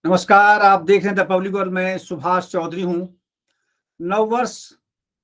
नमस्कार, आप देख रहे हैं द पब्लिक और मैं सुभाष चौधरी हूं। नववर्ष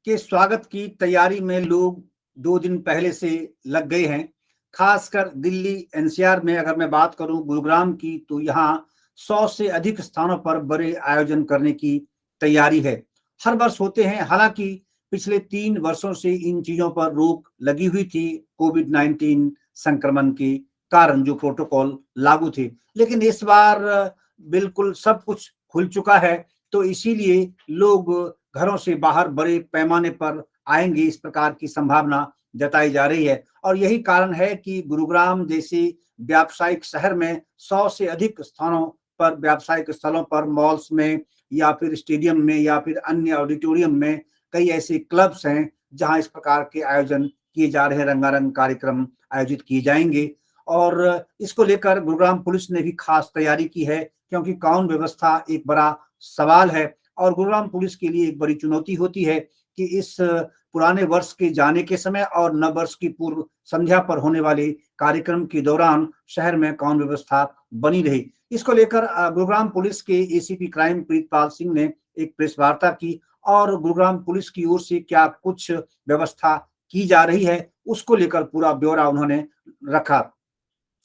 के स्वागत की तैयारी में लोग 2 दिन पहले से लग गए हैं। खासकर दिल्ली एनसीआर में अगर मैं बात करूं गुरुग्राम की, तो यहाँ 100 से अधिक स्थानों पर बड़े आयोजन करने की तैयारी है। हर वर्ष होते हैं, हालांकि पिछले 3 वर्षों से इन चीजों पर रोक लगी हुई थी कोविड-19 संक्रमण के कारण, जो प्रोटोकॉल लागू थे। लेकिन इस बार बिल्कुल सब कुछ खुल चुका है, तो इसीलिए लोग घरों से बाहर बड़े पैमाने पर आएंगे, इस प्रकार की संभावना जताई जा रही है। और यही कारण है कि गुरुग्राम जैसे व्यावसायिक शहर में 100 से अधिक स्थानों पर, व्यावसायिक स्थलों पर, मॉल्स में या फिर स्टेडियम में या फिर अन्य ऑडिटोरियम में कई ऐसे क्लब्स हैं जहां इस प्रकार के आयोजन किए जा रहे हैं, रंगारंग कार्यक्रम आयोजित किए जाएंगे। और इसको लेकर गुरुग्राम पुलिस ने भी खास तैयारी की है, क्योंकि कानून व्यवस्था एक बड़ा सवाल है और गुरुग्राम पुलिस के लिए एक बड़ी चुनौती होती है कि इस पुराने वर्ष के जाने के समय और नव वर्ष की पूर्व संध्या पर होने वाले कार्यक्रम के दौरान शहर में कानून व्यवस्था बनी रही। इसको लेकर गुरुग्राम पुलिस के एसीपी क्राइम प्रीतपाल सिंह ने एक प्रेस वार्ता की और गुरुग्राम पुलिस की ओर से क्या कुछ व्यवस्था की जा रही है उसको लेकर पूरा ब्यौरा उन्होंने रखा।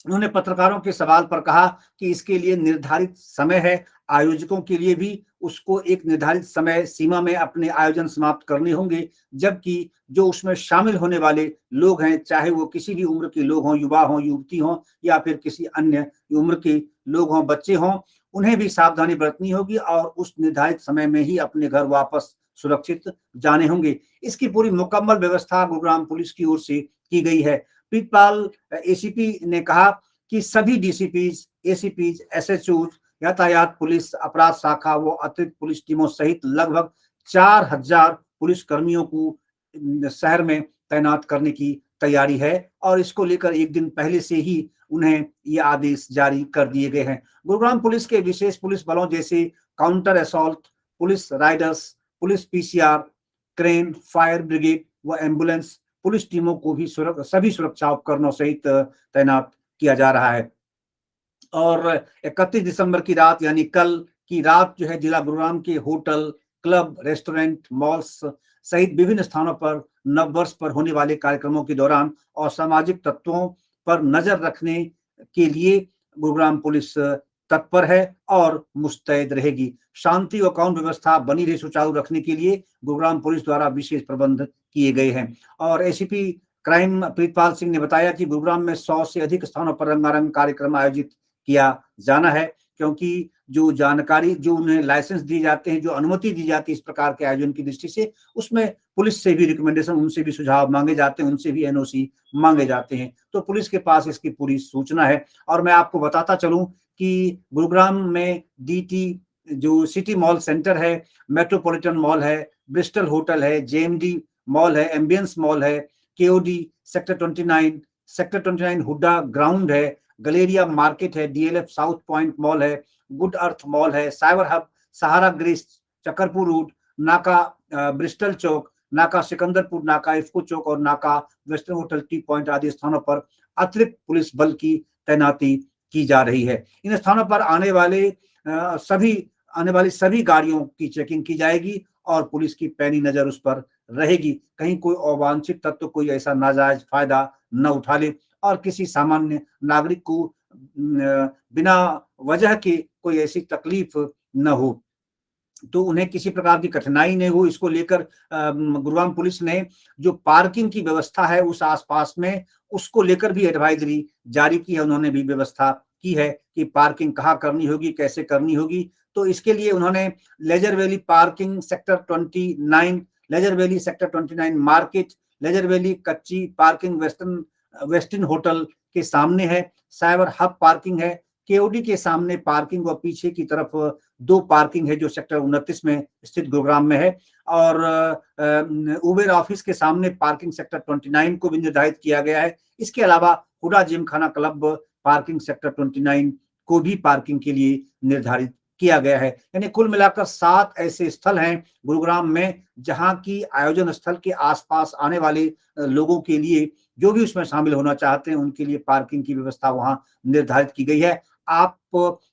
उन्होंने पत्रकारों के सवाल पर कहा कि इसके लिए निर्धारित समय है, आयोजकों के लिए भी उसको एक निर्धारित समय सीमा में अपने आयोजन समाप्त करने होंगे, जबकि जो उसमें शामिल होने वाले लोग हैं, चाहे वो किसी भी उम्र के लोग हों, युवा हों, युवती हों या फिर किसी अन्य उम्र के लोग हों, बच्चे हों, उन्हें भी सावधानी बरतनी होगी और उस निर्धारित समय में ही अपने घर वापस सुरक्षित जाने होंगे। इसकी पूरी मुकम्मल व्यवस्था गुरुग्राम पुलिस की ओर से की गई है। प्रीतपाल एसीपी ने कहा कि सभी डीसीपीज, एसीपीज, एसएचओ, यातायात पुलिस, अपराध शाखा व अतिरिक्त पुलिस टीमों सहित लगभग 4000 पुलिस कर्मियों को शहर में तैनात करने की तैयारी है और इसको लेकर एक दिन पहले से ही उन्हें ये आदेश जारी कर दिए गए हैं। गुरुग्राम पुलिस के विशेष पुलिस बलों जैसे counter assault, police Riders, police PCR, crane, fire brigade व एम्बुलेंस पुलिस टीमों को भी सभी सुरक्षा उपकरणों सहित तैनात किया जा रहा है। और 31 दिसंबर की रात यानी कल की रात जो है, जिला गुरुग्राम के होटल, क्लब, रेस्टोरेंट, मॉल्स सहित विभिन्न स्थानों पर नववर्ष पर होने वाले कार्यक्रमों के दौरान असामाजिक तत्वों पर नजर रखने के लिए गुरुग्राम पुलिस तत्पर है और मुस्तैद रहेगी। शांति और कानून व्यवस्था बनी रही सुचारू रखने के लिए गुरुग्राम पुलिस द्वारा विशेष प्रबंध किए गए हैं। और एसीपी क्राइम प्रीतपाल सिंह ने बताया कि गुरुग्राम में 100 से अधिक स्थानों पर रंगारंग कार्यक्रम आयोजित किया जाना है, क्योंकि जो जानकारी, जो उन्हें लाइसेंस दिए जाते हैं, जो अनुमति दी जाती है इस प्रकार के आयोजन की दृष्टि से, उसमें पुलिस से भी रिकमेंडेशन, उनसे भी सुझाव मांगे जाते हैं, उनसे भी एनओसी मांगे जाते हैं। तो पुलिस के पास इसकी पूरी सूचना है। और मैं आपको बताता चलूं कि गुरुग्राम में डीटी जो सिटी मॉल सेंटर है, मेट्रोपॉलिटन मॉल है, ब्रिस्टल होटल है, जेएमडी मॉल है, एम्बियंस मॉल है, केओडी, सेक्टर 29 हुड्डा ग्राउंड है, गलेरिया मार्केट है, डीएलएफ साउथ पॉइंट मॉल है, गुड अर्थ मॉल है, साइबर हब, सहारा ग्रेस, चकरपुर रोड, नाका ब्रिस्टल चौक, नाका सिकंदरपुर, नाका इफ्को चौक और नाका वेस्टर्न होटल टी पॉइंट आदि स्थानों पर अतिरिक्त पुलिस बल की तैनाती की जा रही है। इन स्थानों पर आने वाली सभी गाड़ियों की चेकिंग की जाएगी और पुलिस की पैनी नजर उस पर रहेगी, कहीं कोई अवांछित तत्व कोई ऐसा नाजायज फायदा न उठा ले और किसी सामान्य नागरिक को बिना वजह के कोई ऐसी तकलीफ न हो, तो उन्हें किसी प्रकार की कठिनाई नहीं हो। इसको लेकर गुरुग्राम पुलिस ने जो पार्किंग की व्यवस्था है उस आसपास में, उसको लेकर भी एडवाइजरी जारी की है। उन्होंने भी व्यवस्था की है कि पार्किंग कहाँ करनी होगी, कैसे करनी होगी। तो इसके लिए उन्होंने leisure valley parking sector 29, leisure valley sector 29 market, leisure valley कच्ची पार्किंग वेस्टर्न होटल के सामने है, साइबर हब पार्किंग है, केओडी के सामने पार्किंग व पीछे की तरफ 2 पार्किंग है जो सेक्टर 29 में स्थित गुरुग्राम में है। और उबेर ऑफिस के सामने पार्किंग सेक्टर 29 को भी निर्धारित किया गया है। इसके अलावा हुडा जिम खाना क्लब पार्किंग सेक्टर 29 को भी पार्किंग के लिए निर्धारित किया गया है। यानी कुल मिलाकर 7 ऐसे स्थल हैं गुरुग्राम में जहां की आयोजन स्थल के आसपास आने वाले लोगों के लिए, जो भी उसमें शामिल होना चाहते हैं, उनके लिए पार्किंग की व्यवस्था वहां निर्धारित की गई है। आप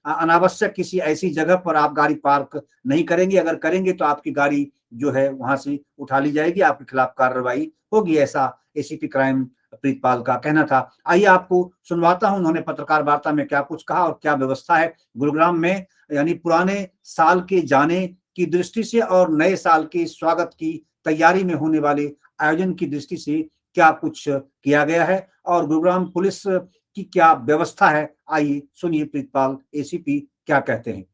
अनावश्यक किसी ऐसी जगह पर आप गाड़ी पार्क नहीं करेंगे। अगर करेंगे तो आपकी गाड़ी जो है वहां से उठा ली जाएगी, आपके खिलाफ कार्रवाई होगी, ऐसा एसीपी क्राइम प्रीतपाल का कहना था। आइए आपको सुनवाता हूं उन्होंने पत्रकार वार्ता में क्या कुछ कहा और क्या व्यवस्था है गुरुग्राम में, यानी पुराने साल के जाने की दृष्टि से और नए साल के स्वागत की तैयारी में होने वाले आयोजन की दृष्टि से क्या कुछ किया गया है और गुरुग्राम पुलिस की क्या व्यवस्था है। आइए सुनिए प्रीतपाल एसीपी क्या कहते हैं।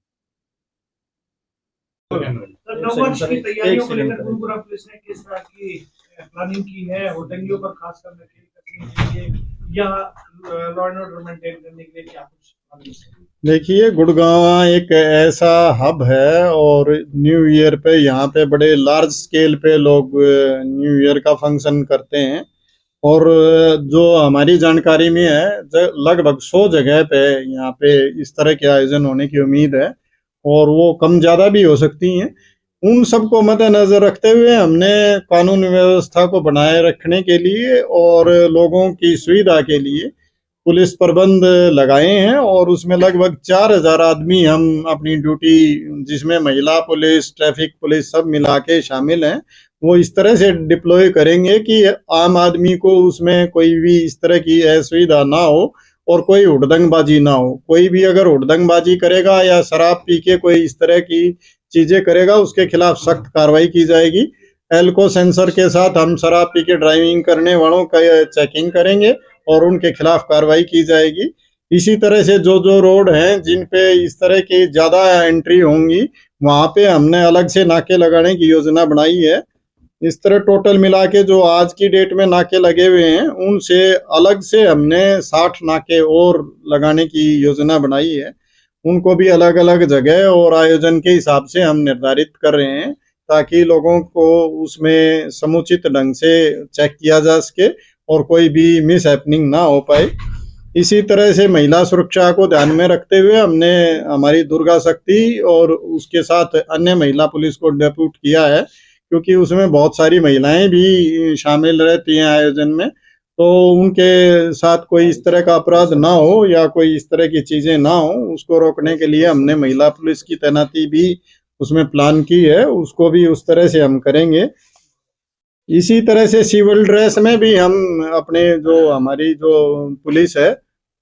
नववर्ष की तैयारियों को लेकर गुरुग्राम पुलिस ने किस तरह की प्लानिंग की है, होटलियों पर खास कर नकेल कसने के लिए या लॉ एंड ऑर्डर मेंटेन करने के लिए क्या कुछ? देखिए, गुड़गांव एक ऐसा हब है और न्यू ईयर पे यहाँ पे बड़े लार्ज स्केल पे लोग न्यू ईयर का फंक्शन करते हैं और जो हमारी जानकारी में है लगभग 100 जगह पे यहाँ पे इस तरह के आयोजन होने की उम्मीद है और वो कम ज़्यादा भी हो सकती हैं। उन सबको मद्देनजर रखते हुए हमने कानून व्यवस्था को बनाए रखने के लिए और लोगों की सुविधा के लिए पुलिस प्रबंध लगाए हैं और उसमें लगभग 4000 आदमी हम अपनी ड्यूटी, जिसमें महिला पुलिस, ट्रैफिक पुलिस सब मिला के शामिल हैं, वो इस तरह से डिप्लॉय करेंगे कि आम आदमी को उसमें कोई भी इस तरह की असुविधा ना हो और कोई हुड़दंगबाजी ना हो। कोई भी अगर हुड़दंगबाजी करेगा या शराब पी के कोई इस तरह की चीजें करेगा उसके खिलाफ सख्त कार्रवाई की जाएगी। एल्को सेंसर के साथ हम शराब पी के ड्राइविंग करने वालों का चेकिंग करेंगे और उनके खिलाफ कार्रवाई की जाएगी। इसी तरह से जो जो रोड हैं जिन पे इस तरह की ज्यादा एंट्री होंगी वहां पे हमने अलग से नाके लगाने की योजना बनाई है। इस तरह टोटल मिला के जो आज की डेट में नाके लगे हुए हैं उनसे अलग से हमने 60 नाके और लगाने की योजना बनाई है। उनको भी अलग अलग जगह और आयोजन के हिसाब से हम निर्धारित कर रहे हैं ताकि लोगों को उसमें समुचित ढंग से चेक किया जा सके और कोई भी मिस हैपनिंग ना हो पाए। इसी तरह से महिला सुरक्षा को ध्यान में रखते हुए हमने हमारी दुर्गा शक्ति और उसके साथ अन्य महिला पुलिस को डेप्यूट किया है, क्योंकि उसमें बहुत सारी महिलाएं भी शामिल रहती हैं आयोजन में, तो उनके साथ कोई इस तरह का अपराध ना हो या कोई इस तरह की चीजें ना हो, उसको रोकने के लिए हमने महिला पुलिस की तैनाती भी उसमें प्लान की है। उसको भी उस तरह से हम करेंगे। इसी तरह से सिविल ड्रेस में भी हम अपने जो हमारी जो पुलिस है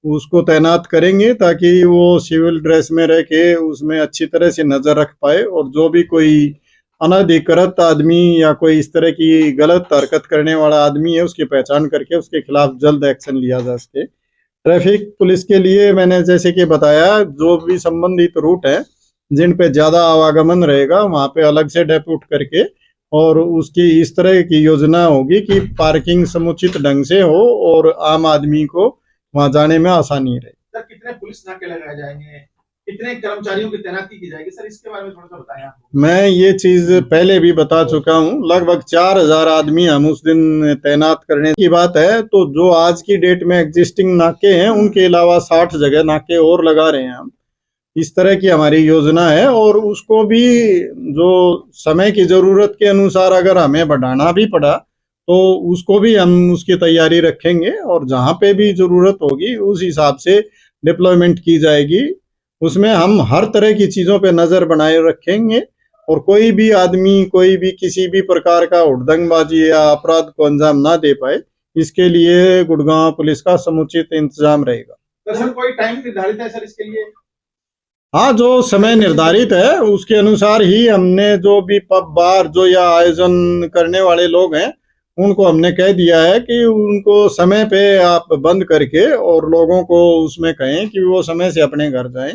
उसको तैनात करेंगे ताकि वो सिविल ड्रेस में रह के उसमें अच्छी तरह से नजर रख पाए और जो भी कोई अनधिकृत आदमी या कोई इस तरह की गलत हरकत करने वाला आदमी है उसकी पहचान करके उसके खिलाफ जल्द एक्शन लिया जा सके। ट्रैफिक पुलिस के लिए मैंने जैसे कि बताया, जो भी संबंधित रूट है जिन पे ज्यादा आवागमन रहेगा वहां पे अलग से डेप्यूट करके और उसकी इस तरह की योजना होगी कि पार्किंग समुचित ढंग से हो और आम आदमी को वहां जाने में आसानी रहे। सर, कितने पुलिस नाके लगाए जाएंगे, कितने कर्मचारियों की तैनाती की जाएगी, सर इसके बारे में थोड़ा सा बताएं आप। मैं ये चीज पहले भी बता चुका हूँ, लगभग 4000 आदमी हम उस दिन तैनात करने की बात है। तो जो आज की डेट में एग्जिस्टिंग नाके हैं उनके अलावा 60 जगह नाके और लगा रहे हैं हम। इस तरह की हमारी योजना है और उसको भी जो समय की जरूरत के अनुसार अगर हमें बढ़ाना भी पड़ा तो उसको भी हम उसकी तैयारी रखेंगे और जहाँ पे भी जरूरत होगी उस हिसाब से डिप्लॉयमेंट की जाएगी। उसमें हम हर तरह की चीजों पे नजर बनाए रखेंगे और कोई भी आदमी कोई भी किसी भी प्रकार का हुड़दंगबाजी या अपराध को अंजाम ना दे पाए, इसके लिए गुड़गांव पुलिस का समुचित इंतजाम रहेगा। तो सर कोई टाइम निर्धारित है सर इसके लिए? हाँ, जो समय निर्धारित है उसके अनुसार ही हमने जो भी पब बार जो या आयोजन करने वाले लोग हैं उनको हमने कह दिया है कि उनको समय पे आप बंद करके और लोगों को उसमें कहें कि वो समय से अपने घर जाएं।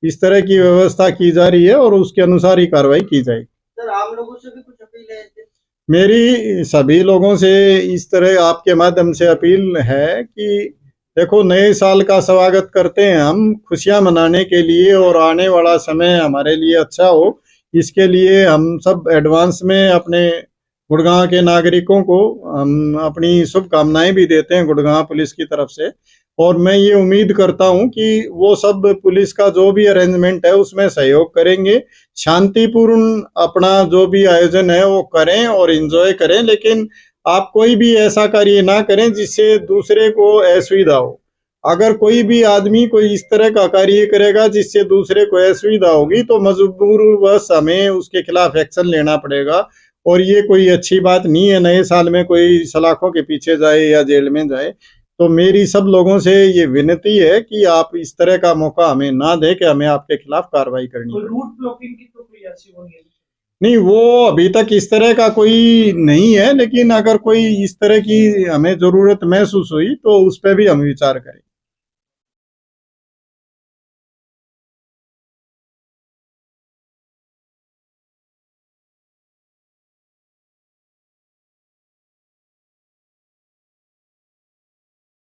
इस तरह की व्यवस्था की जा रही है और उसके अनुसार ही कार्रवाई की जाएगी। सर आम लोगों से भी कुछ अपील है? मेरी सभी लोगों से इस तरह आपके माध्यम से अपील है कि देखो, नए साल का स्वागत करते हैं हम खुशियां मनाने के लिए और आने वाला समय हमारे लिए अच्छा हो, इसके लिए हम सब एडवांस में अपने गुड़गांव के नागरिकों को हम अपनी शुभकामनाएं भी देते हैं गुड़गांव पुलिस की तरफ से। और मैं ये उम्मीद करता हूं कि वो सब पुलिस का जो भी अरेंजमेंट है उसमें सहयोग करेंगे, शांतिपूर्ण अपना जो भी आयोजन है वो करें और एंजॉय करें, लेकिन आप कोई भी ऐसा कार्य ना करें जिससे दूसरे को असुविधा हो। अगर कोई भी आदमी कोई इस तरह का कार्य करेगा जिससे दूसरे को असुविधा होगी तो मजबूरवश हमें उसके खिलाफ एक्शन लेना पड़ेगा। और ये कोई अच्छी बात नहीं है नए साल में कोई सलाखों के पीछे जाए या जेल में जाए। तो मेरी सब लोगों से ये विनती है कि आप इस तरह का मौका हमें ना दें कि हमें आपके खिलाफ कार्रवाई करनी कोई है। रूट ब्लॉकिंग की तो कोई ऐसी वो नहीं है? नहीं, वो अभी तक इस तरह का कोई नहीं है, लेकिन अगर कोई इस तरह की हमें जरूरत महसूस हुई तो उस पर भी हम विचार करें।